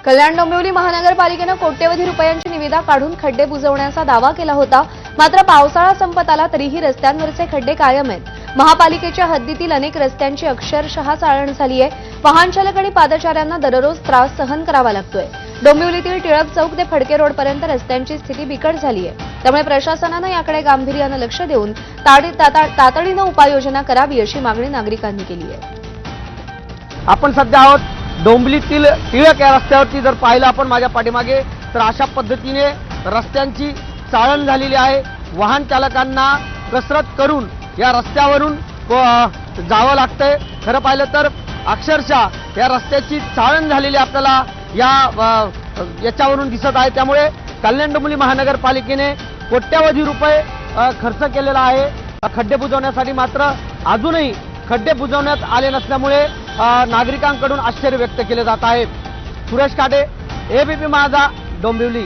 कल्याण डोंबिवली महानगरपालिकेने कोट्यवधी रुपयांची निविदा काढून खड्डे बुजवण्याचा दावा केला होता। मात्र पावसाळा संपत आला तरीही रस्त्यांवरचे खड्डे कायम आहेत। महापालिकेच्या हद्दीतील अनेक रस्त्यांची अक्षरशः चाळण झाली आहे। वाहन चालक आणि पादचाऱ्यांना दररोज त्रास सहन करावा लागतोय। डोंबिवलीतील टिळक चौक ते फडके रोडपर्यंत रस्त्यांची स्थिती बिकट झाली आहे। त्यामुळे प्रशासनाने याकडे गांभीर्याने लक्ष देऊन तातडीने उपाययोजना करावी अशी मागणी नागरिकांनी केली आहे। आपण सध्या आहोत डोंबिवलीतील टिळक या रस्त्यावरती। जर पाहिलं आपण माझ्या पाठीमागे तर अशा पद्धतीने रस्त्यांची चाळण झालेली आहे। वाहन चालकांना कसरत करून या रस्त्यावरून जावं लागतंय। खरं पाहिलं तर अक्षरशः या रस्त्याची चाळण झालेली आपल्याला याच्यावरून दिसत आहे। त्यामुळे कल्याण डोंबिवली महानगरपालिकेने कोट्यवधी रुपये खर्च केलेला आहे खड्डे बुजवण्यासाठी। मात्र अजूनही खड्डे बुजवण्यात आले नसल्यामुळे नागरिकांकडून आश्चर्य व्यक्त केले जात आहे। सुरेश काटे, एबीपी माझा, डोंबिवली।